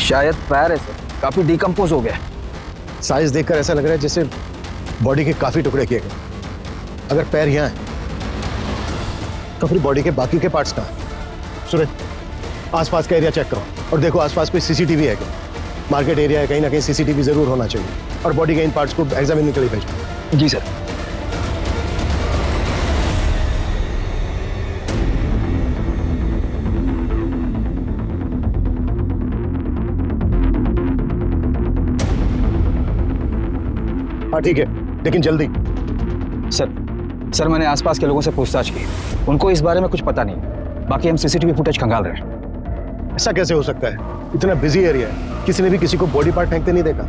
शायद पैर है सर, काफी डिकम्पोज हो गया। साइज देखकर ऐसा लग रहा है जैसे बॉडी के काफी टुकड़े किए गए। अगर पैर यहाँ है तो फिर बॉडी के बाकी के पार्ट्स कहाँ हैं? सूरज, आसपास का एरिया चेक करो और देखो आसपास कोई सीसीटीवी है क्या। मार्केट एरिया है, कहीं ना कहीं सीसीटीवी जरूर होना चाहिए। और बॉडी के इन पार्ट्स को एग्जामिन के लिए भेजो। जी सर। हाँ ठीक है, लेकिन जल्दी। सर मैंने आसपास के लोगों से पूछताछ की, उनको इस बारे में कुछ पता नहीं। बाकी हम सीसीटीवी फुटेज खंगाल रहे हैं। ऐसा कैसे हो सकता है? इतना बिजी एरिया है, किसी ने भी किसी को बॉडी पार्ट फेंकते नहीं देखा।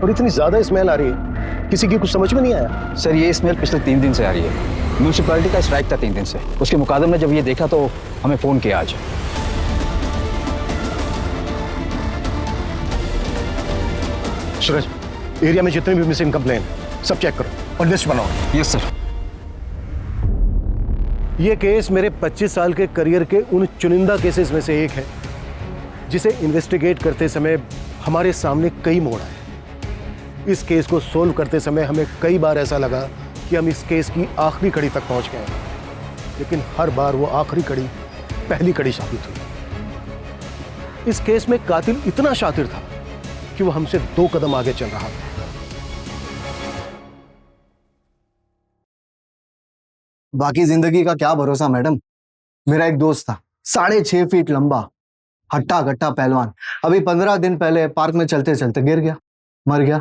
और इतनी ज्यादा स्मेल आ रही है, किसी की कुछ समझ में नहीं आया। सर ये स्मेल पिछले 3 दिन से आ रही है। म्यूनसिपैलिटी का स्ट्राइक था 3 दिन से। उसके मुकादमे में जब ये देखा तो हमें फोन किया आज। सूरज, एरिया में जितने भी मिसिंग कंप्लेन सब चेक करो और लिस्ट बनाओ। Yes sir. ये केस मेरे 25 साल के करियर के उन चुनिंदा केसेस में से एक है जिसे इन्वेस्टिगेट करते समय हमारे सामने कई मोड़ आए। इस केस को सोल्व करते समय हमें कई बार ऐसा लगा कि हम इस केस की आखिरी कड़ी तक पहुंच गए, लेकिन हर बार वो आखिरी कड़ी पहली कड़ी साबित हुई। इस केस में कातिल इतना शातिर था कि वो हमसे 2 कदम आगे चल रहा था। बाकी जिंदगी का क्या भरोसा मैडम। मेरा एक दोस्त था, 6.5 फीट लंबा, हट्टा कट्टा पहलवान। अभी 15 दिन पहले पार्क में चलते चलते गिर गया, मर गया।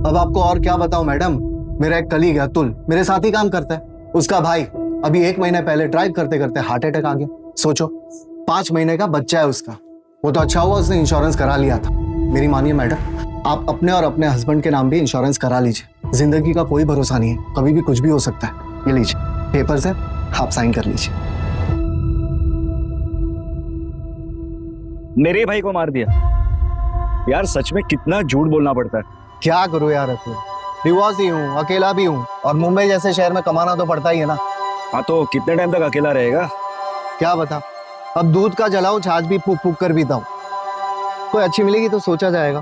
अब आपको और क्या बताऊं मैडम। मेरा एक कलीग है अतुल, मेरे साथ ही काम करता है। उसका भाई अभी 1 महीने पहले ड्राइव करते करते हार्ट अटैक आ गया। सोचो, 5 महीने का बच्चा है उसका। वो तो अच्छा हुआ उसने इंश्योरेंस करा लिया था। मेरी मानिए मैडम, आप अपने और अपने हस्बैंड के नाम भी इंश्योरेंस करा लीजिए। जिंदगी का कोई भरोसा नहीं है, कभी भी कुछ भी हो सकता है। ये लीजिए पेपर्स है, आप साइन कर लीजिए। मेरे भाई को मार दिया यार, सच में कितना झूठ बोलना पड़ता है। क्या करूं यार अतुल, डिवोर्स ही हूँ, अकेला भी हूँ, और मुंबई जैसे शहर में कमाना तो पड़ता ही है ना। हाँ तो कितने टाइम तक अकेला रहेगा? क्या बता, अब दूध का जलाऊं, छाछ भी फूक फूक कर पीता हूँ। कोई अच्छी मिलेगी तो सोचा जाएगा।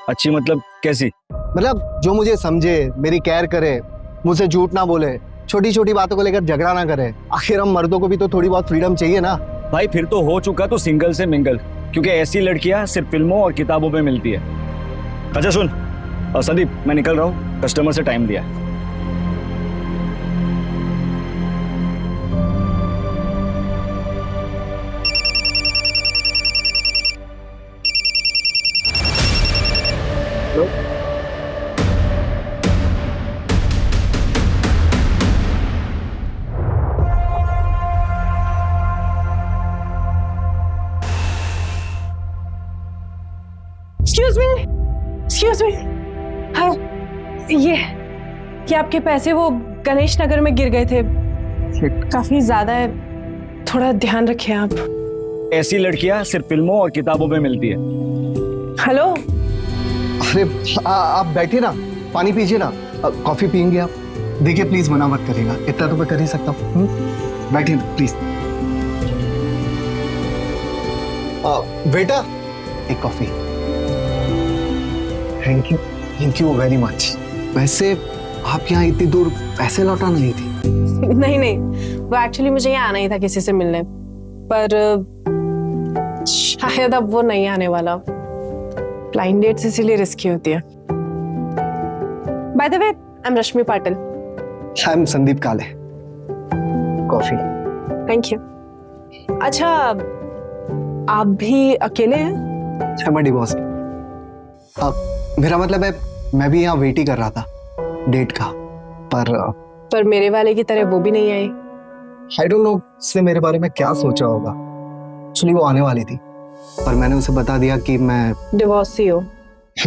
अच्छी मतलब कैसी? मतलब जो मुझे समझे, मेरी केयर करे, मुझसे झूठ ना बोले, छोटी छोटी बातों को लेकर झगड़ा ना करे। आखिर हम मर्दों को भी तो थोड़ी बहुत फ्रीडम चाहिए ना। भाई फिर तो हो चुका तो सिंगल से मिंगल, क्योंकि ऐसी लड़कियां सिर्फ फिल्मों और किताबों में मिलती है। अच्छा सुन संदीप, मैं निकल रहा हूँ, कस्टमर से टाइम दिया है। Excuse me. हाँ, ये आपके पैसे वो गणेश नगर में गिर गए थे, काफी ज्यादा है, थोड़ा ध्यान रखें आप। ऐसी लड़कियां सिर्फ फिल्मों और किताबों में मिलती है। हेलो। अरे आप बैठिए ना, पानी पीजिए ना, कॉफी पियेंगे आप? देखिए प्लीज मना मत करिएगा, इतना तो मैं कर ही सकता हूँ। बैठिए ना प्लीज। बेटा एक coffee. Thank you very much. वैसे आप यहाँ इतनी दूर पैसे लौटाना नहीं थी? नहीं, वो एक्चुअली मुझे यहाँ आना ही था किसी से मिलने, पर शायद अब वो नहीं आने वाला। ब्लाइंड डेट्स इसीलिए रिस्की होती है। By the way, I am Rashmi Patil. I am Sandeep काले। कॉफी। Thank you. अच्छा, आप भी अकेले हैं? मैं डिवोर्स। मेरा मतलब है मैं भी यहाँ वेट ही कर रहा था डेट का, पर मेरे वाले की तरह वो भी नहीं आई। आई डोंट नो उसने मेरे बारे में क्या सोचा होगा। एक्चुअली वो आने वाली थी, पर मैंने उसे बता दिया कि मैं डिवोर्सी हो।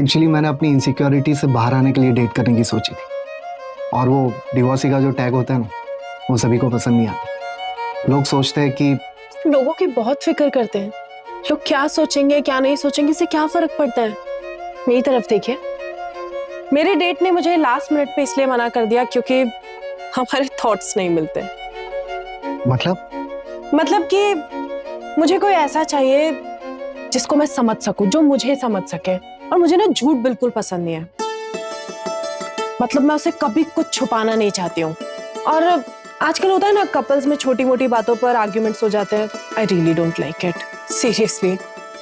एक्चुअली मैंने अपनी इनसिक्योरिटी से बाहर आने के लिए डेट करने की सोची थी, और वो डिवोर्सी का जो टैग होता है ना, वो सभी को पसंद नहीं आता। लोग सोचते हैं कि लोगों की बहुत फिक्र करते हैं, लोग क्या सोचेंगे क्या नहीं सोचेंगे, इससे क्या फर्क पड़ता है। मेरी तरफ देखिए, मेरे डेट ने मुझे लास्ट मिनट पे इसलिए मना कर दिया क्योंकि हमारे थॉट्स नहीं मिलते। मतलब कि मुझे कोई ऐसा चाहिए जिसको मैं समझ सकूं, जो मुझे समझ सके। और मुझे ना झूठ बिल्कुल पसंद नहीं है। मतलब मैं उसे कभी कुछ छुपाना नहीं चाहती हूँ। और आजकल होता है ना, कपल्स में छोटी मोटी बातों पर आर्ग्यूमेंट्स हो जाते हैं। I really don't like it, seriously.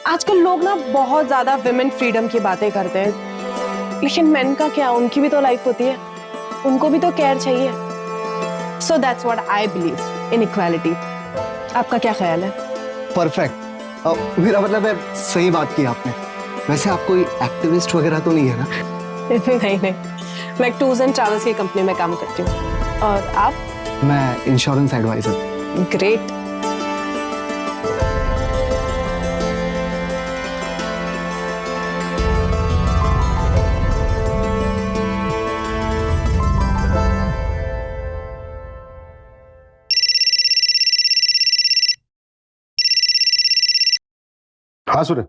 आजकल लोग ना बहुत ज्यादा विमेन फ्रीडम की बातें करते हैं, लेकिन मेन का क्या, उनकी भी तो लाइफ होती है, उनको भी तो केयर चाहिए। So that's what I believe in equality. आपका क्या ख्याल है? परफेक्ट। मेरा मतलब है, सही बात की आपने। वैसे आप कोई एक्टिविस्ट वगैरह तो नहीं है ना? नहीं नहीं, मैं एक टूर्स एंड ट्रैवल्स की कंपनी में काम करती हूँ। और आप? मैं इंश्योरेंस एडवाइजर। ग्रेट। हाँ सूरज।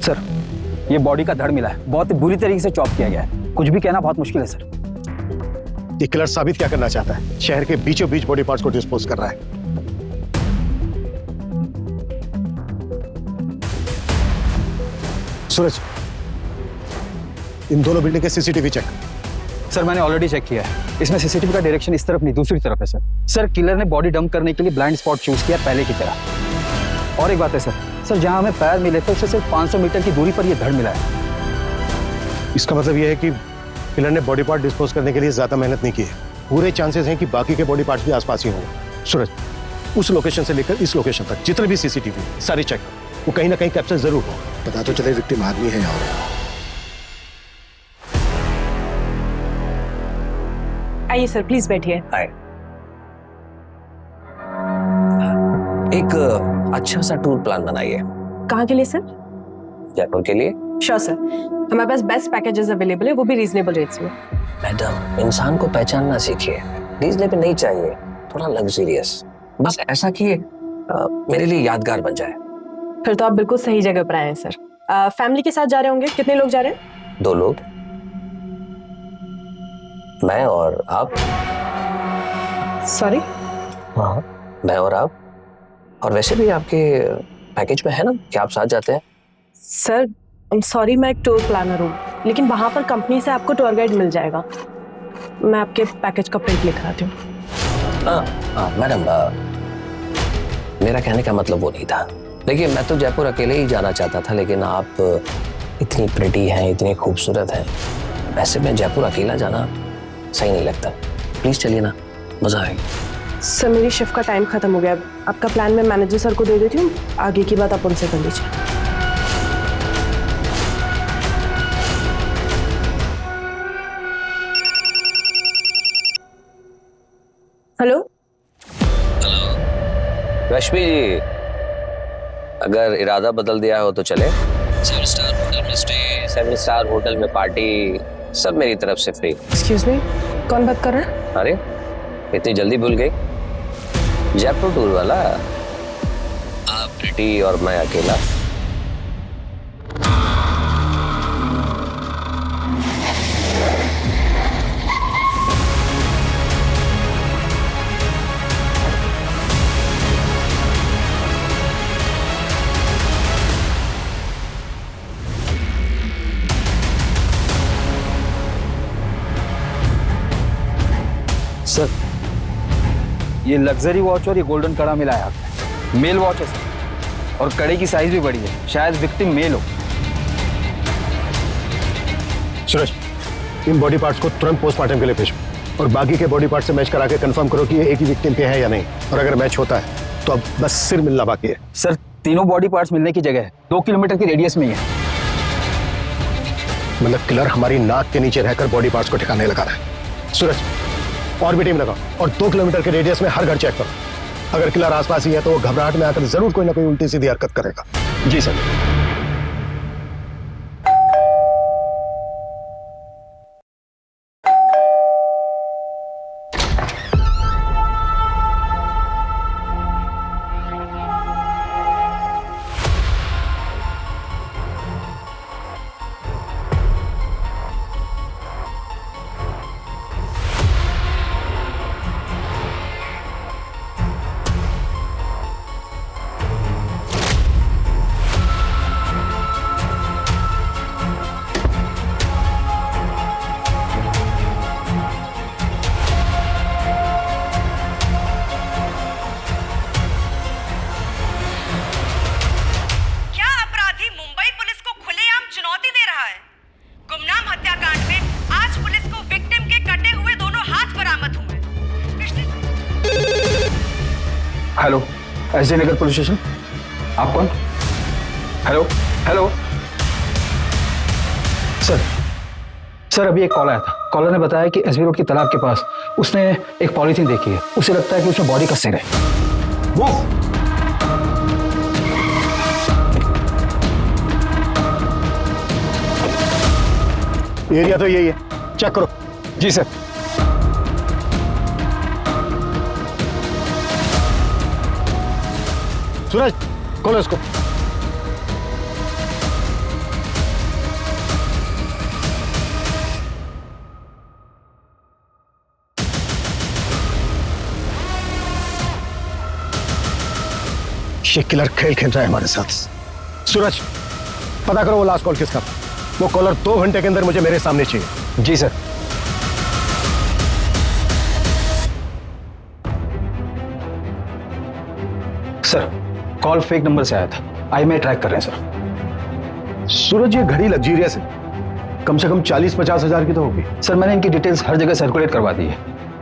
सर, ये बॉडी का धड़ मिला है, बहुत ही बुरी तरीके से चॉप किया गया है। कुछ भी कहना बहुत मुश्किल है सर। ये किलर साबित क्या करना चाहता है? शहर के बीचों बीच बॉडी पार्ट्स को डिस्पोज कर रहा है। सूरज, इन दोनों बिल्डिंग के सीसीटीवी चेक। सर मैंने ऑलरेडी चेक किया है, इसमें सीसीटीवी का डायरेक्शन इस तरफ नहीं, दूसरी तरफ है सर। सर किलर ने बॉडी डंप करने के लिए ब्लाइंड स्पॉट चूज किया पहले की तरह। और एक बात है सर, जहां हमें पैर मिले थे उससे सिर्फ 500 मीटर की दूरी पर यह धड़ मिला है। इसका मतलब यह है कि किलर ने बॉडी पार्ट डिस्पोज करने के लिए ज्यादा मेहनत नहीं की है। पूरे चांसेस हैं कि बाकी के बॉडी पार्ट्स भी आसपास ही होंगे। सूरज, उस लोकेशन से लेकर इस लोकेशन तक जितने भी सीसीटीवी सारे चेक कर, वो कहीं ना कहीं कैप्चर जरूर हो। पता तो चले विक्टिम आदमी है और आइए सर, प्लीज बैठिए। एक अच्छा सा टूर प्लान बनाइए। कहाँ के लिए सर? जयपुर के लिए। श्योर सर, हमारे पास बेस्ट पैकेजेस अवेलेबल है, वो भी रीजनेबल रेट्स में। मैडम, इंसान को पहचानना सीखिए। रीजनेबल नहीं चाहिए, थोड़ा लग्जरियस, बस ऐसा कि मेरे लिए यादगार बन जाए। फिर तो आप बिल्कुल सही जगह पर आए हैं सर। फैमिली के साथ जा रहे होंगे? कितने लोग जा रहे हैं? 2 लोग, मैं और आप। सॉरी? हाँ, मैं और आप। और वैसे भी आपके पैकेज में है ना कि आप साथ जाते हैं। सर सॉरी, मैं एक टूर प्लानर हूँ, लेकिन वहां पर कंपनी से आपको टूर गाइड मिल जाएगा। मैं आपके पैकेज का प्रिंट लिख आती हूँ। मैडम, मेरा कहने का मतलब वो नहीं था। देखिए, मैं तो जयपुर अकेले ही जाना चाहता था, लेकिन आप इतनी प्रिटी हैं, इतनी खूबसूरत हैं, वैसे में जयपुर अकेला जाना सही नहीं लगता। प्लीज चलिए ना, मजा आएगा। सर मेरी शिफ्ट का टाइम खत्म हो गया, आपका प्लान मैं मैनेजर सर को दे देती हूँ, आगे की बात आप उनसे कर लीजिए। हेलो। रश्मि जी, अगर इरादा बदल दिया हो तो चले। 7 स्टार होटल में स्टे, 7 स्टार होटल में पार्टी, सब मेरी तरफ से फ्री। एक्सक्यूज मी, कौन बात कर रहा है? अरे, इतनी जल्दी भूल गई? जयपुर टूर वाला, आप प्रिटी और मैं अकेला। सर ये लग्जरी वॉच और ये गोल्डन कड़ा मिला है आपने। मेल वॉच है सर, और कड़े की साइज भी बड़ी है, शायद विक्टिम मेल हो। सूरज, इन बॉडी पार्ट्स को तुरंत पोस्टमार्टम के लिए भेजो और बाकी के बॉडी पार्ट से मैच करा के कंफर्म करो कि ये एक ही विक्टिम के हैं या नहीं। और अगर मैच होता है तो अब बस सिर मिलना बाकी है। सर तीनों बॉडी पार्ट्स मिलने की जगह 2 किलोमीटर की रेडियस में ही है। मतलब किलर हमारी नाक के नीचे रहकर बॉडी पार्ट्स को ठिकाने लगा रहा है। सूरज, और भी टीम लगाओ और 2 किलोमीटर के रेडियस में हर घर चेक करो। अगर किलर आसपास ही है तो वो घबराहट में आकर जरूर कोई ना कोई उल्टी सीधी हरकत करेगा। जी सर। हत्याकांड में आज पुलिस को विक्टिम के कटे हुए दोनों हाथ बरामद हुए। हेलो, एसडी नगर पुलिस स्टेशन। आप कौन? हेलो हेलो सर, अभी एक कॉल आया था। कॉलर ने बताया कि एसबी रोड के तालाब के पास उसने एक पॉलीथीन देखी है। उसे लगता है कि उसमें बॉडी का सिर है। वो एरिया तो यही है, चेक करो। जी सर। सूरज, खोलो इसको। ये किलर खेल खेल रहा है हमारे साथ। सूरज, पता करो वो लास्ट कॉल किसका। वो कॉलर 2 घंटे के अंदर मुझे मेरे सामने चाहिए। जी sir. Sir, call fake number से आया था। IMEI ट्रैक कर रहे हैं सर। सूरज, ये घड़ी लग्जरियस है, कम से कम 40-50 हजार की तो होगी। सर, मैंने इनकी डिटेल्स हर जगह सर्कुलेट करवा दी है।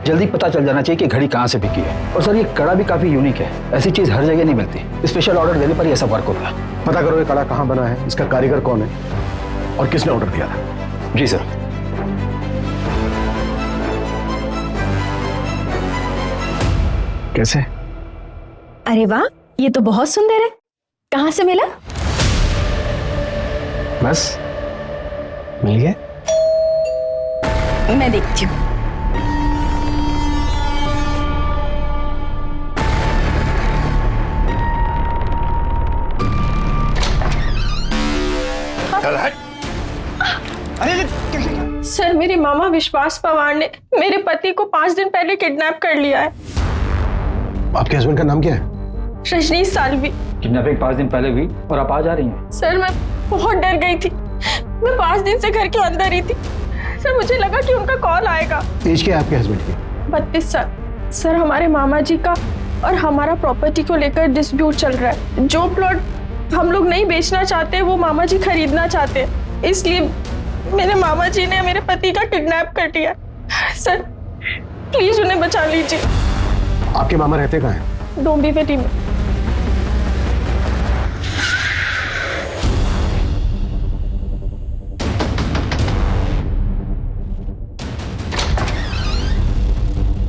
जल्दी पता चल जाना चाहिए कि घड़ी कहाँ से बिकी है। और सर, ये कड़ा भी काफी यूनिक है। ऐसी चीज हर जगह नहीं मिलती। स्पेशल ऑर्डर देने पर ही ऐसा वर्क होता है। पता करो ये कड़ा कहाँ बना है, इसका कारीगर कौन है और किसने ऑर्डर दिया था। जी सर। कैसे? अरे वाह, ये तो बहुत सुंदर है। कहाँ से मिला? बस मिल गया। मैं देखती हूँ। सर, मेरे मामा विश्वास पवार ने मेरे पति को 5 दिन पहले किडनैप कर लिया है। आपके हस्बैंड का नाम क्या है? रजनीश साल्वी। किडनैपिंग 5 दिन पहले हुई और आप आज आ रही हैं। सर, मैं बहुत डर गई थी। मैं 5 दिन से घर के अंदर ही थी। सर, मुझे लगा कि उनका कॉल आएगा। एज क्या है आपके हस्बैंड की? 32 साल। सर, हमारे मामा जी का और हमारा प्रॉपर्टी को लेकर डिस्प्यूट चल रहा है। जो प्लॉट हम लोग नहीं बेचना चाहते वो मामा जी खरीदना चाहते हैं। इसलिए मेरे मामा जी ने मेरे पति का किडनैप कर लिया। सर, प्लीज उन्हें बचा लीजिए। आपके मामा रहते कहाँ हैं? डोंबिवली में।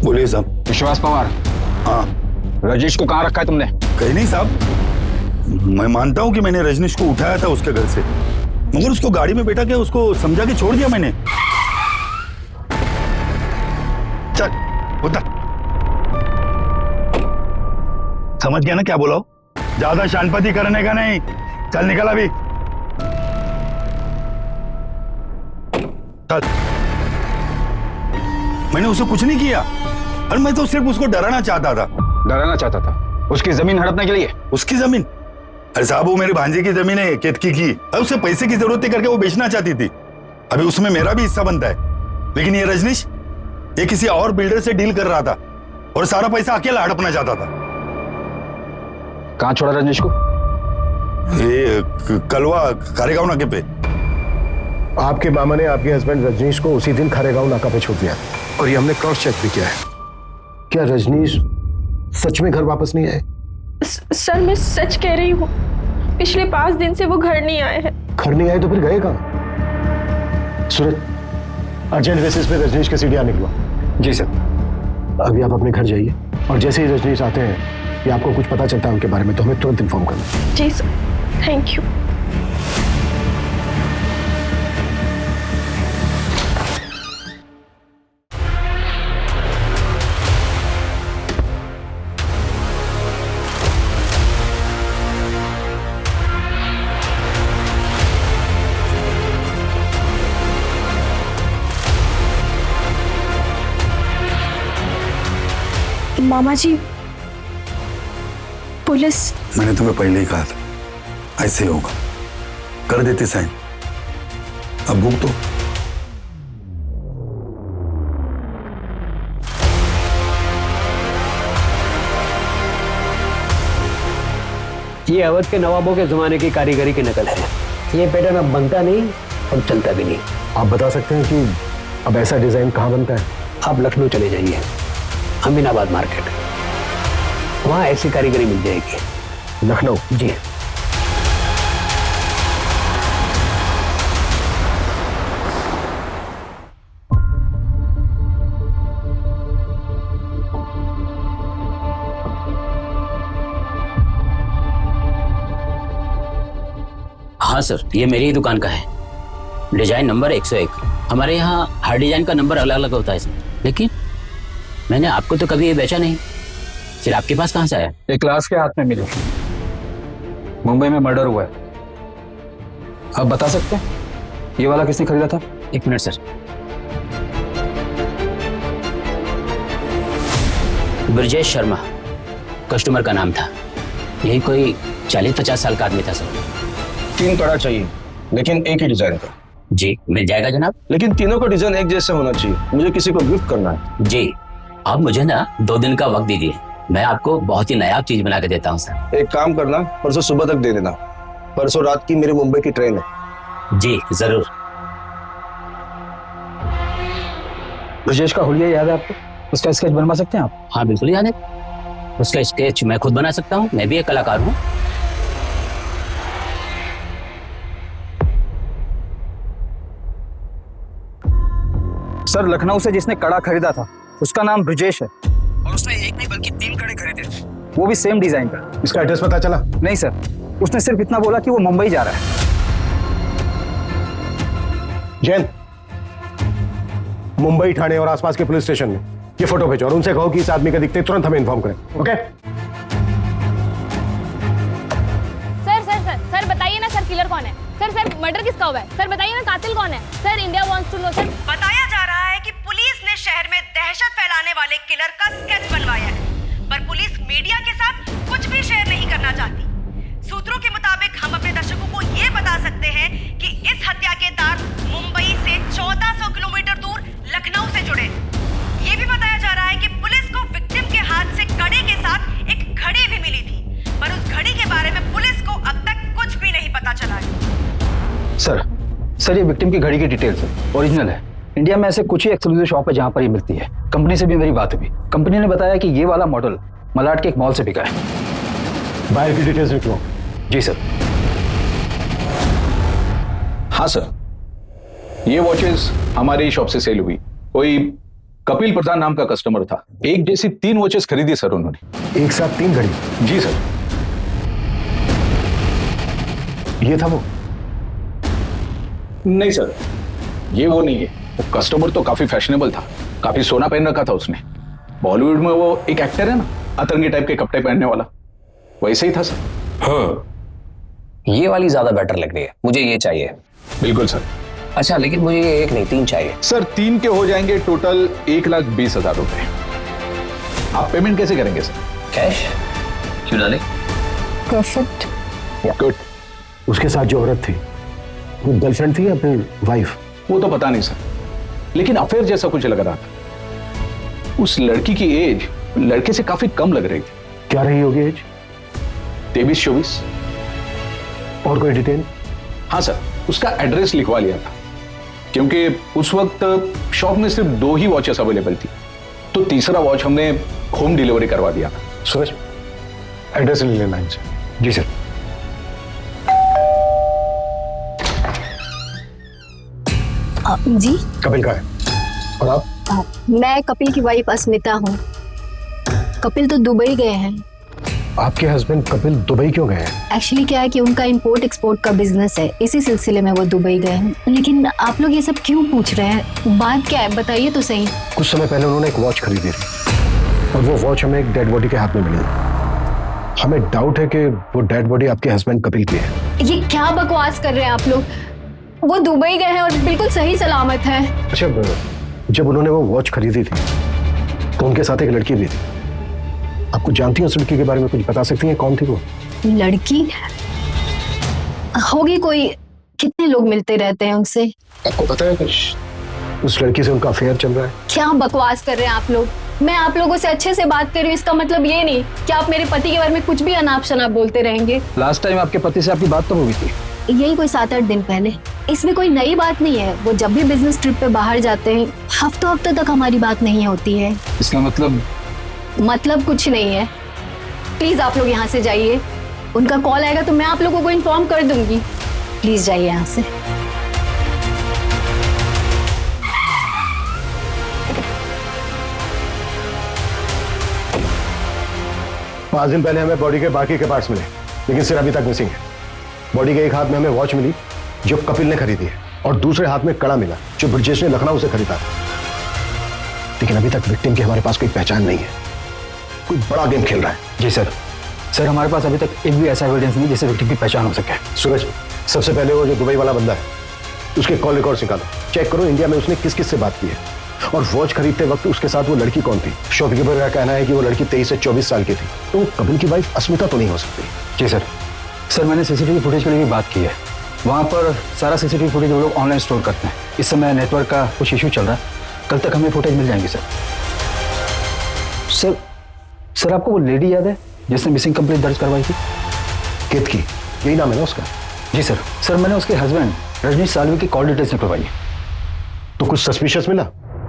बोलिए साहब। विश्वास पवार। हाँ। रजनीश को कहाँ रखा है तुमने? कहीं नहीं साहब, मैं मानता हूँ कि मैंने रजनीश को उठाया था उसके घर से, मगर उसको गाड़ी में बैठा के उसको समझा के छोड़ दिया मैंने। चल उतर। समझ गया ना क्या बोला? ज्यादा शानपति करने का नहीं। चल निकल अभी। चल। मैंने उसे कुछ नहीं किया और मैं तो सिर्फ उसको डराना चाहता था। डराना चाहता था? उसकी जमीन हड़पने के लिए? उसकी जमीन? अरे साहब, वो मेरे भांजे की जमीन है, केतकी की। अब उसे पैसे की जरूरत थी करके वो बेचना चाहती थी। अभी उसमें मेरा भी हिस्सा बनता है। लेकिन ये रजनीश, ये किसी और बिल्डर से डील कर रहा था और सारा पैसा अकेला हड़पना चाहता था। कहाँ छोड़ा रजनीश को? ये कलवा खारेगांव नाके पे। आपके मामा ने आपके हस्बैंड रजनीश को उसी दिन खारेगांव नाका पे छोड़ दिया और ये हमने क्रॉस चेक भी किया है। क्या रजनीश सच में घर वापस नहीं आए? सर, मैं सच कह रही हूँ। पिछले 5 दिन से वो घर नहीं आए हैं। घर नहीं आए तो फिर गए कहाँ? सूरज, अर्जेंट बेसिस पे रजनीश के सीढ़ियाँ निकलवा। जी सर। अभी आप अपने घर जाइए और जैसे ही रजनीश आते हैं या आपको कुछ पता चलता है उनके बारे में तो हमें तुरंत इन्फॉर्म करना। जी सर, थैंक यू। मामा जी, पुलिस। मैंने तुम्हें पहले ही कहा था ऐसे होगा। कर देते साइन। अब भूख तो। ये अवध के नवाबों के जमाने की कारीगरी की नकल है। ये पैटर्न अब बनता नहीं और चलता भी नहीं। आप बता सकते हैं कि अब ऐसा डिजाइन कहाँ बनता है? आप लखनऊ चले जाइए, अमीनाबाद मार्केट, वहाँ ऐसी कारीगरी मिल जाएगी। लखनऊ? जी। हाँ सर, ये मेरी ही दुकान का है। Design number 101। हमारे यहाँ हर डिजाइन का नंबर अलग अलग होता है सर, लेकिन मैंने आपको तो कभी ये बेचा नहीं, फिर आपके पास कहाँ से आया? एक क्लास के हाथ में मिले, मुंबई में मर्डर हुआ है। आप बता सकते हैं ये वाला किसने खरीदा था? एक minute sir. Brajesh Sharma customer का नाम था। यही कोई 40-50 साल का आदमी था सर। 3 कड़ा चाहिए, लेकिन एक ही डिजाइन का। जी मिल जाएगा जनाब। लेकिन तीनों का डिजाइन एक जैसा होना चाहिए, मुझे किसी को गिफ्ट करना है। जी, आप मुझे ना 2 दिन का वक्त दीजिए, मैं आपको बहुत ही नायाब चीज बना के देता हूँ सर। एक काम करना, परसों सुबह तक दे देना। परसों रात की मेरी मुंबई की ट्रेन है। जी जरूर। ब्रजेश का हुलिया याद है आपको? उसका स्केच बनवा सकते हैं आप? हाँ बिल्कुल याद है। उसका स्केच मैं खुद बना सकता हूँ, मैं भी एक कलाकार हूँ। सर, लखनऊ से जिसने कड़ा खरीदा था उसका नाम ब्रजेश है, और उसने एक नहीं बल्कि 3 कड़े खरीदे थे, वो भी सेम डिजाइन का। इसका एड्रेस पता चला? नहीं सर, उसने सिर्फ इतना बोला कि वो मुंबई जा रहा है। जैन, मुंबई, ठाणे और आसपास के पुलिस स्टेशन में ये फोटो भेजो और उनसे कहो कि इस आदमी का दिखते तुरंत हमें इन्फॉर्म करें। ओके? सर बताइए ना सर, किलर कौन है? सर मर्डर किसका हुआ है? सर बताइए ना, कातिल कौन है? Sir India wants to know sir. बताया जा रहा है कि पुलिस ने शहर में दहशत फैलाने वाले किलर का स्केच बनवाया है, पर पुलिस मीडिया के साथ कुछ भी शेयर नहीं करना चाहती। सूत्रों के मुताबिक हम अपने दर्शकों को ये बता सकते हैं कि इस हत्या के तार मुंबई से 1400 किलोमीटर दूर लखनऊ से जुड़े। ये भी बताया जा रहा है कि पुलिस को विक्टिम के हाथ से कड़े के साथ एक घड़ी भी मिली थी, पर उस घड़ी के बारे में पुलिस को अब तक कुछ भी नहीं पता चला है। सर ये विक्टिम की घड़ी की डिटेल्स है, ओरिजिनल है। इंडिया में ऐसे कुछ ही एक्सक्लूसिव शॉप है जहां पर ये मिलती है। कंपनी से भी मेरी बात हुई, कंपनी ने बताया कि ये वाला मॉडल मलाड के एक मॉल से बिका है। बायर की डिटेल्स लिख लो। जी सर। हाँ सर, ये वॉचेस हमारी शॉप से सेल हुई। कोई कपिल प्रधान नाम का कस्टमर था, एक जैसी 3 वॉचेस खरीदी सर उन्होंने। एक साथ 3 घड़ी? जी सर। ये था वो? नहीं सर, ये वो नहीं है। वो कस्टमर तो काफी फैशनेबल था, काफी सोना पहन रखा था उसने। बॉलीवुड में वो एक एक्टर है ना, अतरंगी टाइप के कपड़े पहनने वाला, वैसे ही था सर। हाँ, ये वाली ज्यादा बेटर लग रही है, मुझे ये चाहिए। बिल्कुल सर। अच्छा, लेकिन मुझे ये एक नहीं 3 चाहिए। सर 3 के हो जाएंगे टोटल 1,20,000 रुपए। आप पेमेंट कैसे करेंगे सर? कैश? क्यों डाले? परफेक्ट। गुड। उसके साथ जो औरत थी वो गर्लफ्रेंड थी या फिर वाइफ? वो तो पता नहीं सर, लेकिन अफेयर जैसा कुछ लग रहा था। उस लड़की की एज लड़के से काफी कम लग रही थी। क्या रही होगी एज? 23-24। और कोई डिटेल? हाँ सर, उसका एड्रेस लिखवा लिया था, क्योंकि उस वक्त शॉप में सिर्फ 2 ही वॉचेस अवेलेबल थी, तो तीसरा वॉच हमने होम डिलीवरी करवा दिया था। सूरज, एड्रेस ले लेना इनसे। जी सर। जी कपिल का है। और आप? मैं कपिल की वाइफ अस्मिता हूँ। कपिल तो दुबई गए हैं। आपके हस्बैंड कपिल दुबई क्यों गए हैं? एक्चुअली क्या है कि उनका इंपोर्ट एक्सपोर्ट का बिजनेस है, इसी सिलसिले में वो दुबई गए हैं। लेकिन आप लोग ये सब क्यों पूछ रहे हैं? बात क्या है बताइए तो सही। कुछ समय पहले उन्होंने एक वॉच खरीदी थी और वो वॉच हमें एक डेड बॉडी के हाथ में मिली। हमें डाउट है कि वो डेड बॉडी आपके हस्बैंड कपिल की है। ये क्या बकवास कर रहे हैं आप लोग? वो दुबई गए हैं और बिल्कुल सही सलामत है। अच्छा, जब उन्होंने वो वॉच खरीदी थी तो उनके साथ एक लड़की भी थी। आपको जानती हैं उस लड़की के बारे में? कुछ बता सकती हैं कौन थी वो? लड़की होगी कोई। कितने लोग मिलते रहते हैं उनसे? आपको पता है कुछ? उस लड़की से उनका अफेयर चल रहा है। क्या बकवास कर रहे हैं आप लोग? मैं आप लोगों से अच्छे से बात कर रही हूँ, इसका मतलब ये नहीं कि आप मेरे पति के बारे में कुछ भी अनाप शनाप बोलते रहेंगे। लास्ट टाइम आपके पति से आपकी बात तो हुई थी? यही कोई 7-8 दिन पहले। इसमें कोई नई बात नहीं है। वो जब भी बिजनेस ट्रिप पे बाहर जाते हैं हफ्तों हफ्तों तक हमारी बात नहीं होती है। इसका मतलब कुछ नहीं है। प्लीज आप लोग यहाँ से जाइए। उनका कॉल आएगा तो मैं आप लोगों को इन्फॉर्म कर दूंगी। प्लीज जाइए यहाँ से। 5 दिन पहले हमें बॉडी के बाकी के पार्ट्स मिले, लेकिन सिर अभी तक मिसिंग है। बॉडी के एक हाथ में हमें वॉच मिली जो कपिल ने खरीदी है, और दूसरे हाथ में कड़ा मिला जो ब्रजेश ने लखनऊ से खरीदा था। लेकिन अभी तक विक्टिम की हमारे पास कोई पहचान नहीं है। कोई बड़ा गेम खेल रहा है। जी सर। सर हमारे पास अभी तक एक भी ऐसा एविडेंस नहीं जिससे विक्टिम की पहचान हो सके। सूरज, सबसे पहले वो जो दुबई वाला बंदा है उसके कॉल रिकॉर्ड निकालो, चेक करो इंडिया में उसने किस किस से बात की है, और वॉच खरीदते वक्त उसके साथ वो लड़की कौन थी। शॉपकीपर का कहना है कि वो लड़की 23 से 24 साल की थी, तो कपिल की वाइफ अस्मिता तो नहीं हो सकती। जी सर। सर मैंने सीसीटीवी फुटेज के लिए भी बात की है। वहाँ पर सारा सीसीटीवी फुटेज वो लोग ऑनलाइन स्टोर करते हैं। इस समय नेटवर्क का कुछ इशू चल रहा है, कल तक हमें फुटेज मिल जाएंगे सर। सर सर आपको वो लेडी याद है जिसने मिसिंग कंप्लेंट दर्ज करवाई थी? केतकी, यही नाम है ना उसका? जी सर। सर मैंने उसके हस्बैंड रजनीश सालवी की कॉल डिटेल्स निकलवाई है। तो कुछ सस्पिशियस मिला?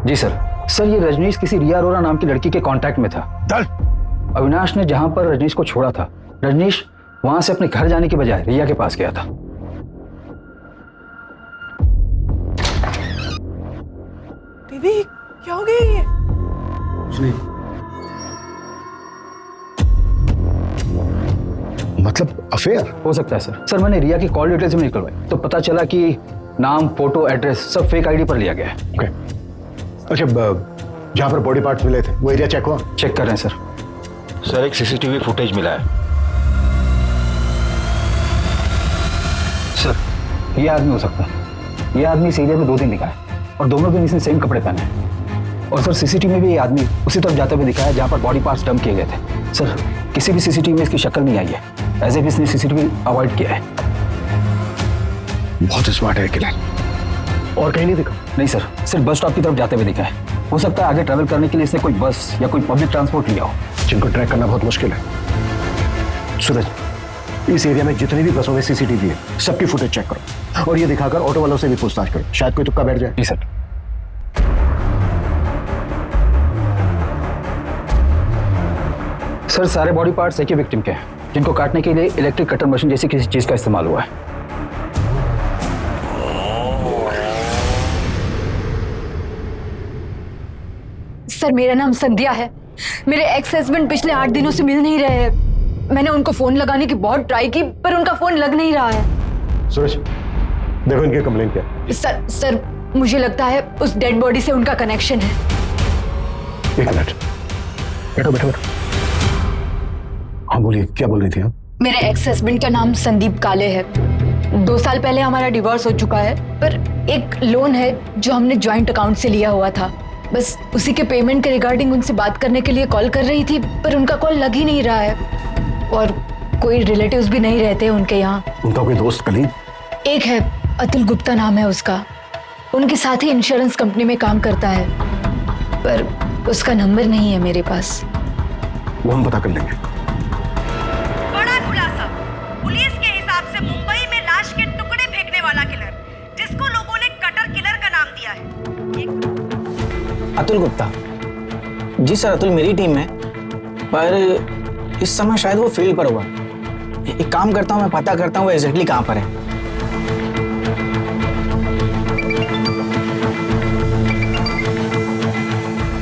जी सर। सर ये रजनीश किसी रिया अरोरा नाम की लड़की के कांटेक्ट में था। अविनाश ने जहां पर रजनीश को छोड़ा था, रजनीश वहां से अपने घर जाने के बजाय रिया के पास गया था। बेबी क्या हो गया ये? मतलब अफेयर हो सकता है सर। सर मैंने रिया की कॉल डिटेल्स भी निकलवाई तो पता चला कि नाम, फोटो, एड्रेस सब फेक आईडी पर लिया गया है। ओके। अच्छा, जहां पर बॉडी पार्ट्स मिले थे वो एरिया चेक हुआ? चेक कर रहे हैं सर। सर एक सीसीटीवी फुटेज मिला है। सर ये आदमी हो सकता है। ये आदमी इस एरिया में 2 दिन दिखा है और दोनों दिन इसने सेम कपड़े पहने हैं। और सर सीसीटीवी में भी ये आदमी उसी तरफ जाते हुए दिखा है जहां पर बॉडी पार्ट्स डंप किए गए थे। सर किसी भी सीसीटीवी में इसकी शक्ल नहीं आई है, एज इफ इसने सीसीटीवी अवॉइड किया है। बहुत स्मार्ट है किलर। और कहीं नहीं दिखा? नहीं सर, सिर्फ बस स्टॉप की तरफ जाते हुए दिखा है। हो सकता है आगे ट्रैवल करने के लिए इसने कोई बस या कोई पब्लिक ट्रांसपोर्ट लिया हो, जिनको ट्रैक करना बहुत मुश्किल है। सूरज, इस एरिया में जितनी भी बसों में सीसीटीवी है सबकी फुटेज चेक करो, और ये दिखाकर ऑटो वालों से भी पूछताछ करो, शायद कोई तुक्का बैठ जाए। जी सर। सर सारे बॉडी पार्ट्स एक ही विक्टिम के हैं जिनको काटने के लिए इलेक्ट्रिक कटर मशीन जैसी किसी चीज का इस्तेमाल हुआ है। सर मेरा नाम संध्या है। मेरे एक्स हस्बैंड पिछले 8 दिनों से मिल नहीं रहे हैं। मैंने उनको फोन लगाने की बहुत ट्राई की पर उनका फोन लग नहीं रहा है। सूरज, देखो इनकी कंप्लेंट क्या है। सर मुझे लगता है उस डेड बॉडी से उनका कनेक्शन है। 1 मिनट, बैठो बैठो बैठो। हाँ बोलिए, क्या बोल रही थी आप? मेरे एक्स हस्बैंड का नाम संदीप काले है। 2 साल पहले हमारा डिवोर्स हो चुका है, पर एक लोन है जो हमने ज्वाइंट अकाउंट से लिया हुआ था। बस उसी के पेमेंट के रिगार्डिंग उनसे बात करने के लिए कॉल कर रही थी, पर उनका कॉल लग ही नहीं रहा है। और कोई रिलेटिव्स भी नहीं रहते उनके यहाँ। उनका कोई दोस्त, कलीग? एक है, अतुल गुप्ता नाम है उसका। उनके साथ ही इंश्योरेंस कंपनी में काम करता है, पर उसका नंबर नहीं है मेरे पास। वो हम पता कर लेंगे। बड़ा खुलासा। पुलिस के हिसाब से मुंबई में लाश के टुकड़े फेंकने वाला किलर, जिसको लोगों ने कटर किलर का नाम दिया है, अतुल गुप्ता। जी सर, अतुल मेरी टीम में, पर इस समय शायद वो फील्ड पर होगा। एक काम करता हूँ, मैं पता करता हूँ वो एग्जैक्टली कहाँ पर है।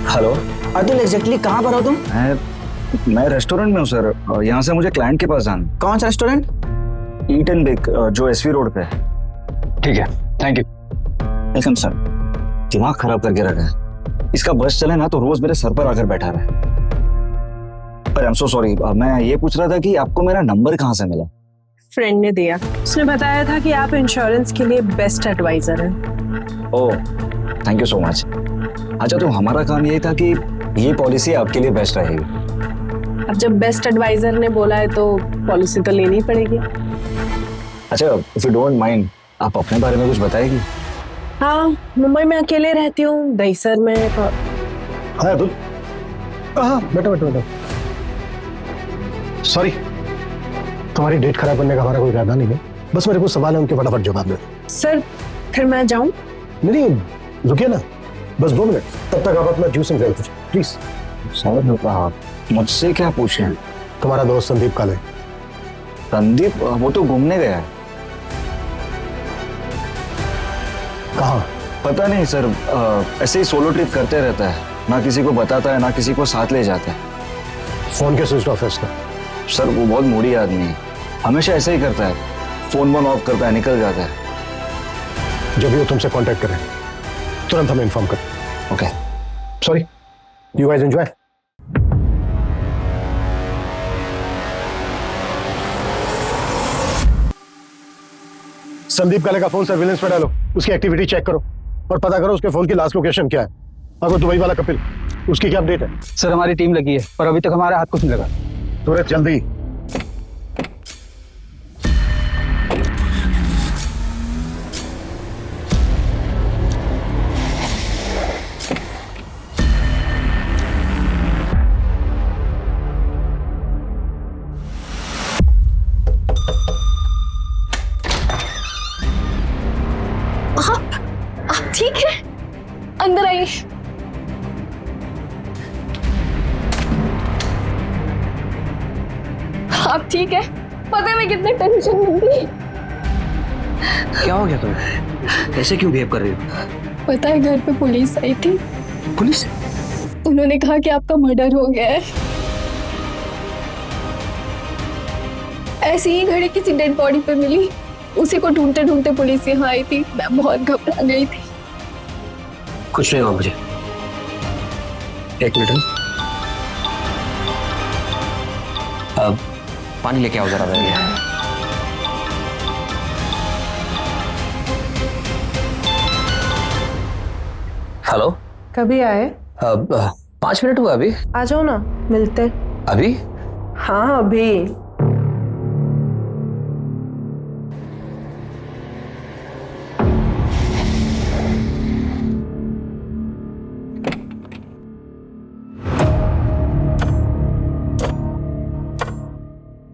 हेलो अतुल, एग्जैक्टली कहाँ पर हो तुम? मैं रेस्टोरेंट में हूँ सर। यहाँ से मुझे क्लाइंट के पास जाना। कौन सा रेस्टोरेंट? ईट एंड बेक, जो एसवी रोड पे है। ठीक है, थैंक यू। Welcome sir. दिमाग खराब करके रखा है। इसका बस चले ना तो रोज मेरे सर पर आकर बैठा रहा है। पर आई एम सो सॉरी, मैं ये पूछ रहा था कि आपको मेरा नंबर कहाँ से मिला? फ्रेंड ने दिया। उसने बताया था कि आप इंश्योरेंस के लिए बेस्ट एडवाइजर हैं। ओह, थैंक यू सो मच। अच्छा, तो हमारा काम ये था कि ये पॉलिसी आपके लिए बेस्ट रहेगी। अब जब बेस्ट एडवाइजर ने बोला है तो पॉलिसी तो लेनी पड़ेगी। अच्छा, इफ यू डोंट माइंड, आप अपने बारे में कुछ बताएगी? हाँ, मुंबई में अकेले रहती हूँ, दहीसर में। हाँ अतुल, हाँ बैठो बैठो बैठो। सॉरी, तुम्हारी डेट खराब करने का हमारा कोई इरादा नहीं है, बस मेरे को सवाल है उनके फटाफट जवाब दो। सर फिर मैं जाऊं? नहीं, रुकिए ना, बस 2 मिनट, तब तक आप अपना जूस एंजॉय कीजिए प्लीज। सर मुझसे क्या पूछें? तुम्हारा दोस्त संदीप काले। संदीप वो तो घूमने गया है। कहाँ? पता नहीं सर, ऐसे ही सोलो ट्रिप करते रहता है, ना किसी को बताता है ना किसी को साथ ले जाता है। फोन के स्विच ऑफ है उसका। सर वो बहुत मूडी आदमी है, हमेशा ऐसे ही करता है, फोन ऑफ करता है, निकल जाता है। जब भी वो तुमसे कांटेक्ट करें तुरंत हमें इन्फॉर्म करें। Okay sorry, you guys enjoy. Sandeep काले का फोन सर्विलेंस पे डालो, उसकी एक्टिविटी चेक करो और पता करो उसके फोन की लास्ट लोकेशन क्या है। अगर दुबई वाला कपिल, उसकी क्या अपडेट है? सर हमारी टीम लगी है पर अभी तक हमारे हाथ कुछ नहीं लगा। तुरंत जल्दी। आप ठीक है? अंदर आइए। आप ठीक है? पता है मैं कितने टेंशन में थी। क्या हो गया तुम्हें? ऐसे क्यों बिहेव कर रही हो? पता है घर पे पुलिस आई थी। पुलिस? उन्होंने कहा कि आपका मर्डर हो गया है। ऐसी ही घड़ी किसी डेड बॉडी पे मिली, उसी को ढूंढते ढूंढते पुलिस यहाँ आई थी। मैं बहुत घबरा गई थी। कुछ नहीं हुआ मुझे। एक मिनट, अब पानी लेके आओ जरा मेरे लिए। हेलो, कभी आए? अब 5 मिनट हुआ अभी। आ जाओ ना, मिलते। अभी? हाँ अभी।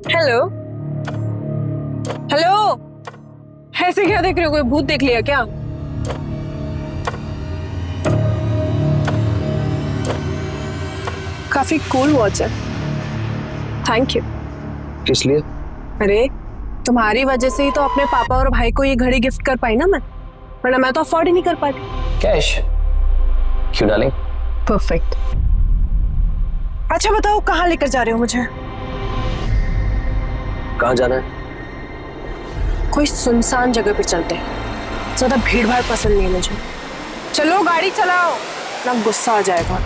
हेलो हेलो, ऐसे क्या देख रहे हो? कोई भूत देख लिया क्या? काफी कूल वॉच है, थैंक यू। किस लिए? अरे तुम्हारी वजह से ही तो अपने पापा और भाई को ये घड़ी गिफ्ट कर पाई ना मैं, वरना मैं तो अफोर्ड ही नहीं कर पाती। कैश? क्यों डालें? परफेक्ट। अच्छा बताओ कहाँ लेकर जा रहे हो मुझे? कहाँ जाना है? कोई सुनसान जगह पे चलते हैं, ज्यादा भीड़ भाड़ पसंद नहीं है मुझे। चलो गाड़ी चलाओ, ना गुस्सा आ जाएगा।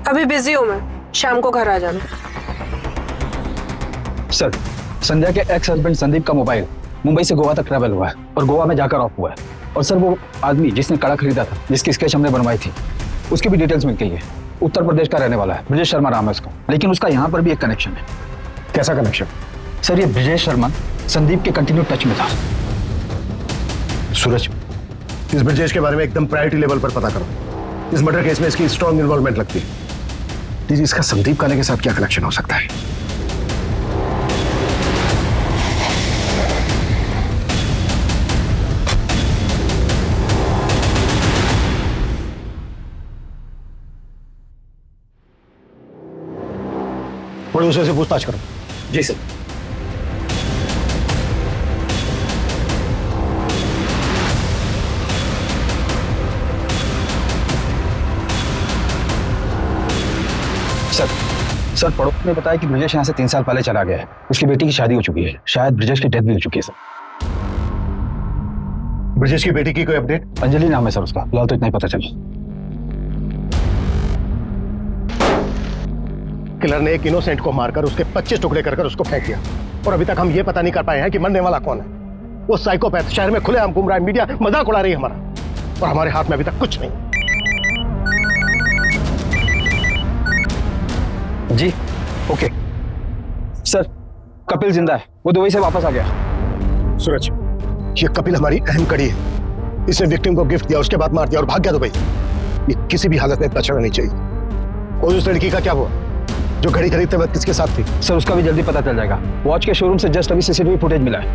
अभी बिजी हूँ मैं, शाम को घर आ जाना। सर संध्या के एक्स हस्बैंड संदीप का मोबाइल मुंबई से गोवा तक ट्रैवल हुआ है और गोवा में जाकर ऑफ हुआ है। और सर वो आदमी जिसने कड़ा खरीदा था, जिसकी स्केच हमने बनवाई थी, उसकी भी डिटेल्स मिल गई है। उत्तर प्रदेश का रहने वाला है, ब्रजेश शर्मा नाम है उसका। लेकिन उसका यहाँ पर भी एक कनेक्शन है। कैसा कनेक्शन? सर ये ब्रजेश शर्मा संदीप के कंटिन्यू टच में था। सूरज, इस ब्रजेश के बारे में एकदम प्रायोरिटी लेवल पर पता करो। इस मर्डर केस में इसकी स्ट्रॉन्ग इन्वॉल्वमेंट लगती है। दीजिए, इसका संदीप काले के साथ क्या कनेक्शन हो सकता है? प्रोड्यूसर से पूछताछ करो। जी सर। सर पड़ोस ने बताया कि ब्रजेश यहाँ से 3 साल पहले चला गया है। उसकी बेटी की शादी हो चुकी है, शायद ब्रजेश की डेथ भी हो चुकी है सर। ब्रजेश की बेटी की कोई अपडेट? अंजलि नाम है सर उसका, फिलहाल तो इतना ही पता चला। किलर ने एक इनोसेंट को मारकर उसके 25 टुकड़े कर उसको फेंक दिया और अभी तक हम ये पता नहीं कर पाए हैं कि मरने वाला कौन है। वो साइकोपैथ शहर में खुलेआम घूम रहा है, मीडिया मजाक उड़ा रही है हमारा, और हमारे हाथ में अभी तक कुछ नहीं। जी ओके सर, कपिल जिंदा है, वो दुबई से वापस आ गया। सूरज, ये कपिल हमारी अहम कड़ी है। इसने विक्टिम को गिफ्ट दिया, उसके बाद मार दिया और भाग गया दुबई। ये किसी भी हालत में बचना नहीं चाहिए। और उस लड़की का क्या हुआ जो घड़ी खरीदते वक्त किसके साथ थी? सर उसका भी जल्दी पता चल जाएगा। वॉच के शोरूम से जस्ट अभी सीसीटीवी फुटेज मिला है।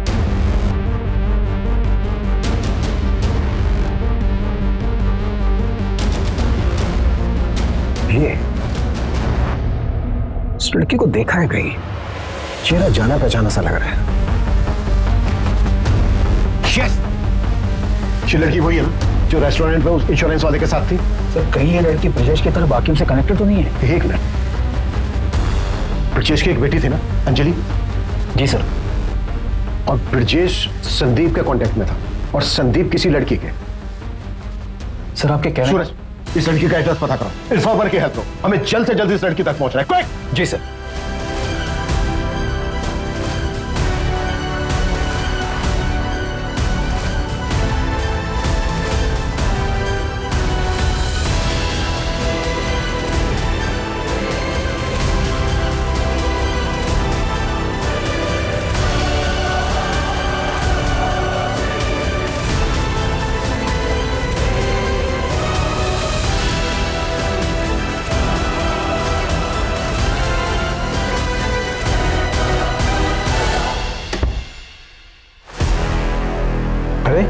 ये इस लड़की को देखा है कहीं, चेहरा जाना पहचाना सा लग रहा है। यस, ये लड़की वही है ना जो रेस्टोरेंट में उस इंश्योरेंस वाले के साथ थी। सर कहीं ये लड़की ब्रजेश की तरह बाकी से कनेक्टेड तो नहीं है? एक मिनट, ब्रजेश की एक बेटी थी ना, अंजलि? जी सर। और ब्रजेश संदीप के कांटेक्ट में था और संदीप किसी लड़की के। सर आपके कहने सूरज, इस लड़की का एड्रेस पता करो, इन्फॉर्मर की हेल्प लो, हमें जल्द से जल्द इस लड़की तक पहुंचना है। क्विक! जी सर। अरे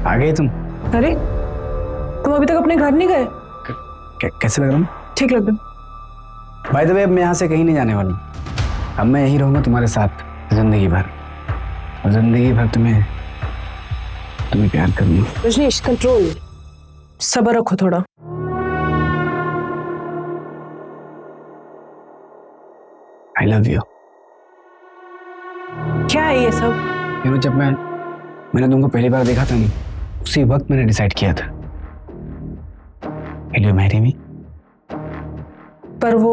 आ गए तुम? अरे तुम अभी तक अपने घर नहीं गए? कैसे लग रहा हूँ? ठीक लग रहा। बाय द वे अब मैं यहाँ से कहीं नहीं जाने वाला हूँ। अब मैं यहीं रहूंगा तुम्हारे साथ जिंदगी भर, और जिंदगी भर तुम्हें प्यार करूंगा। रजनीश कंट्रोल, सब्र रखो थोड़ा। I love you. क्या है ये सब? जब मैंने तुमको पहली बार देखा था नहीं, उसी वक्त मैंने डिसाइड किया था, Will you marry me? पर वो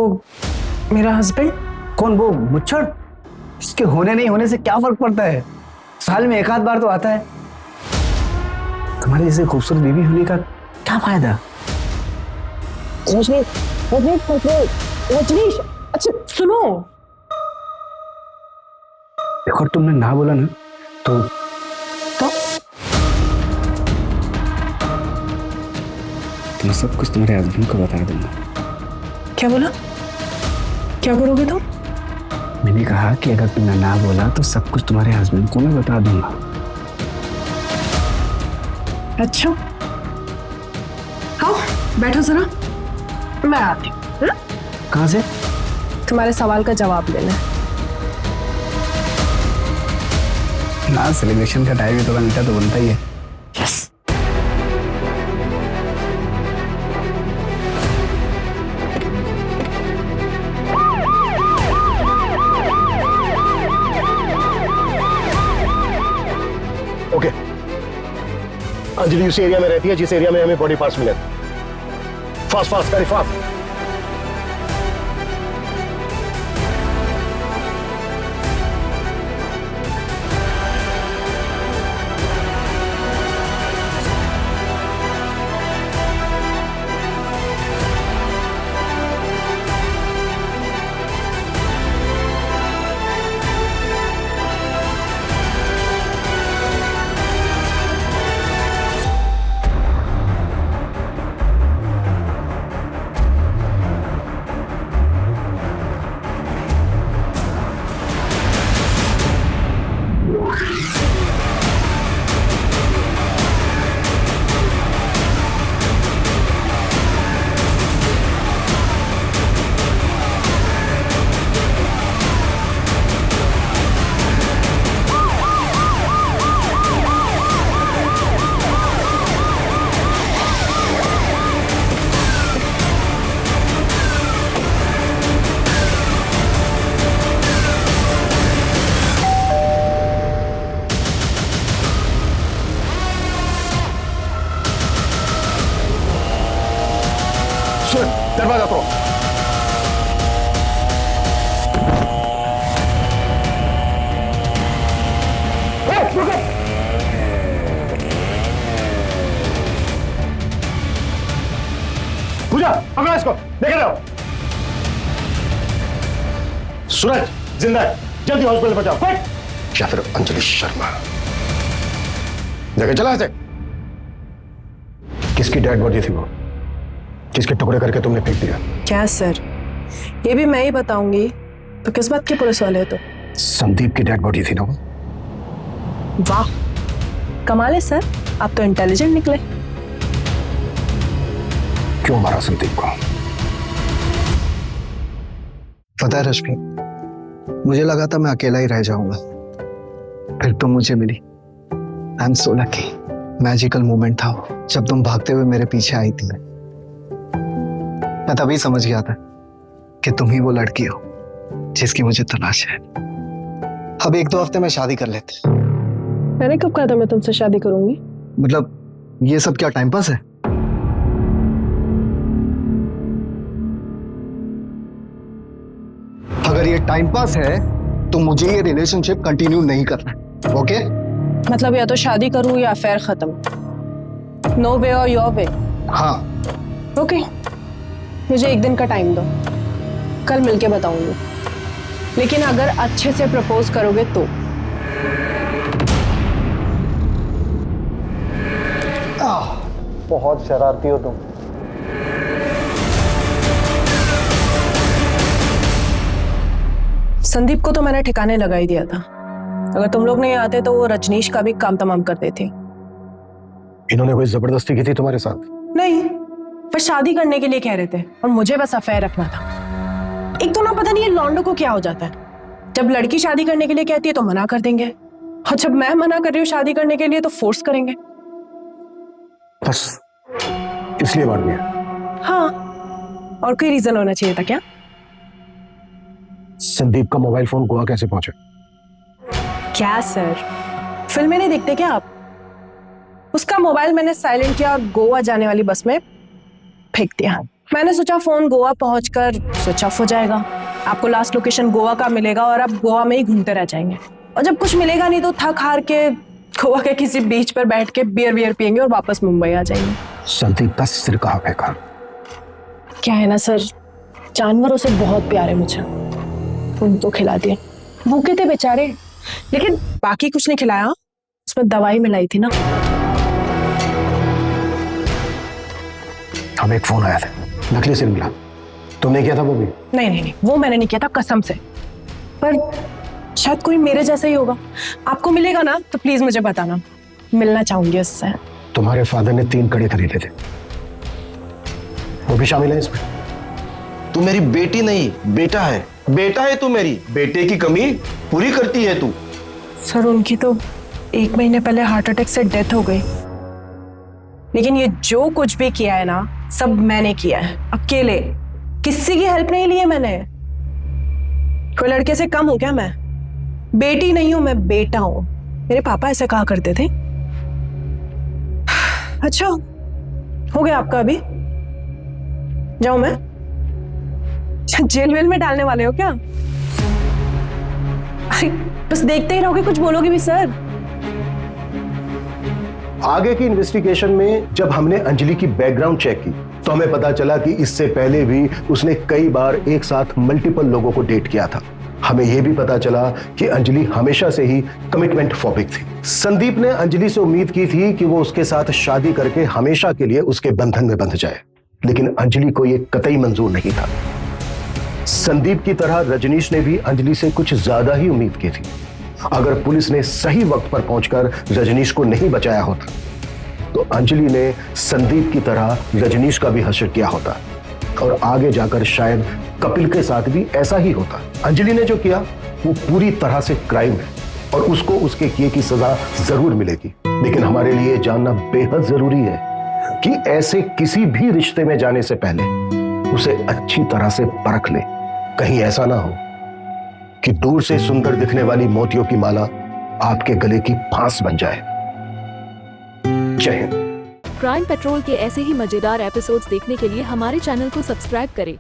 मेरा हस्बैंड? कौन वो मुच्छड़? इसके होने नहीं होने से क्या फर्क पड़ता है? साल में एक आध बार तो आता है। तुम्हारी जैसे खूबसूरत बीवी होने का क्या फायदा? रजनीश, अच्छा सुनो, देखो तुमने ना बोला ना तो मैं सब कुछ तुम्हारे हस्बैंड को बता दूंगा। क्या बोला? क्या करोगे तुम? मैंने कहा कि अगर तुमने ना बोला तो सब कुछ तुम्हारे हस्बैंड को मैं बता दूंगा। अच्छा, आओ बैठो जरा, मैं आती हूँ। कहाँ से? तुम्हारे सवाल का जवाब लेना है। ना सेलिब्रेशन का टाइम थोड़ा मीठा तो बनता ही है। यस। ओके, अंजलि उसी एरिया में रहती है जिस एरिया में हमें बॉडी पार्ट्स मिले। Fast fast, very fast. दरवाजा तोड़ो। पूजा, पकड़ो इसको, देख रहे हो? सूरज जिंदा है, जल्दी हॉस्पिटल पहुंचाओ। या फिर अंजलि शर्मा, देखे चला से किसकी डेड बॉडी थी वो, जिसके टुकड़े करके तुमने फेंक दिया? क्या सर, ये भी मैं ही बताऊंगी तो किस बात के पुलिस वाले हो तो? संदीप की डेड बॉडी थी ना वो। वाह, कमाल है सर, आप तो इंटेलिजेंट निकले। क्यों मारा संदीप को? पता है रश्मि, मुझे लगा था मैं अकेला ही रह जाऊंगा, फिर तुम मुझे मिली। I am so lucky. Magical moment था वो, जब तुम भागते हुए मेरे पीछे आई थी। मैं तभी समझ गया था कि तुम ही वो लड़की हो जिसकी मुझे तलाश है। अब 1-2 हफ्ते में शादी कर लेते। मैंने कब कहा था मैं तुमसे शादी करूंगी? मतलब ये सब क्या टाइम पास है? अगर ये टाइम पास है तो मुझे ये रिलेशनशिप कंटिन्यू नहीं करना है, ओके? मतलब या तो शादी करूं या अफेयर खत्म। नो वे और योर वे। हाँ। ओके, मुझे 1 दिन का टाइम दो, कल मिलके बताऊंगी। लेकिन अगर अच्छे से प्रपोज करोगे तो। बहुत शरारती हो तुम। संदीप को तो मैंने ठिकाने लगा ही दिया था। अगर तुम लोग नहीं आते तो वो रजनीश का भी काम तमाम कर देते। इन्होंने कोई जबरदस्ती की थी तुम्हारे साथ? नहीं, पर शादी करने के लिए कह रहे थे और मुझे बस अफेयर रखना था। एक तो ना पता नहीं ये लौंडों को क्या हो जाता है, जब लड़की शादी करने के लिए कहती है तो मना कर देंगे, और जब मैं मना कर रही हूँ शादी करने के लिए तो फोर्स करेंगे। बस इसलिए मार दिया? हाँ, और कोई रीजन होना चाहिए था क्या? संदीप का मोबाइल फोन गोवा कैसे पहुंचा? क्या सर, फिल्में नहीं देखते क्या आप? उसका मोबाइल मैंने साइलेंट किया और गोवा जाने वाली बस में फेंक दिया। मैंने सोचा फोन गोवा पहुंचकर स्विच ऑफ हो जाएगा, आपको लास्ट लोकेशन गोवा का मिलेगा और आप गोवा में ही घूमते रह जाएंगे, और जब कुछ मिलेगा नहीं तो थक हार के गोवा के किसी बीच पर बैठ के बियर पियेंगे और वापस मुंबई आ जाएंगे। संदीप का सिर कहाँ फेंका? क्या है ना सर, जानवरों से बहुत प्यार है मुझे, उनको खिला दिया। भूखे थे बेचारे, लेकिन बाकी कुछ नहीं खिलाया, उसमें दवाई मिलाई थी ना। हमें एक फोन आया था, नकली सिर मिला। तुमने किया था वो भी? नहीं, वो मैंने नहीं किया था कसम से, पर शायद कोई मेरे जैसा ही होगा। आपको मिलेगा ना तो प्लीज मुझे बताना, मिलना चाहूंगी उससे। तुम्हारे फादर ने 3 कड़े खरीदे थे, वो भी शामिल है इसमें? तू मेरी बेटी नहीं, बेटा है। बेटा है तू, मेरी बेटे की कमी पूरी करती है तू। सर, उनकी तो 1 महीने पहले हार्ट अटैक से डेथ हो गई, लेकिन ये जो कुछ भी किया है ना, सब मैंने किया है अकेले, किसी की हेल्प नहीं ली है मैंने। कोई लड़के से कम हूं क्या मैं? बेटी नहीं हूं मैं, बेटा हूं। मेरे पापा ऐसे कहा करते थे। अच्छा, हो गया आपका? अभी जाऊं मैं? जेल वेल में डालने वाले हो क्या? अरे बस देखते ही रहोगे, कुछ बोलोगे भी सर? आगे की इन्वेस्टिगेशन में जब हमने अंजलि की बैकग्राउंड चेक की तो हमें पता चला कि इससे पहले भी उसने कई बार एक साथ मल्टीपल लोगों को डेट किया था। हमें यह भी पता चला कि अंजलि हमेशा से ही कमिटमेंट फोबिक थी। संदीप ने अंजलि से उम्मीद की थी कि वो उसके साथ शादी करके हमेशा के लिए उसके बंधन में बंध जाए, लेकिन अंजलि को यह कतई मंजूर नहीं था। संदीप की तरह रजनीश ने भी अंजलि से कुछ ज्यादा ही उम्मीद की थी। अगर पुलिस ने सही वक्त पर पहुंचकर रजनीश को नहीं बचाया होता तो अंजलि ने संदीप की तरह रजनीश का भी हश्र किया होता, और आगे जाकर शायद कपिल के साथ भी ऐसा ही होता। अंजलि ने जो किया वो पूरी तरह से क्राइम है और उसको उसके किए की सजा जरूर मिलेगी। लेकिन हमारे लिए जानना बेहद जरूरी है कि ऐसे किसी भी रिश्ते में जाने से पहले उसे अच्छी तरह से परख ले। कहीं ऐसा ना हो कि दूर से सुंदर दिखने वाली मोतियों की माला आपके गले की फांस बन जाए। जय हिंद। क्राइम पेट्रोल के ऐसे ही मजेदार एपिसोड्स देखने के लिए हमारे चैनल को सब्सक्राइब करें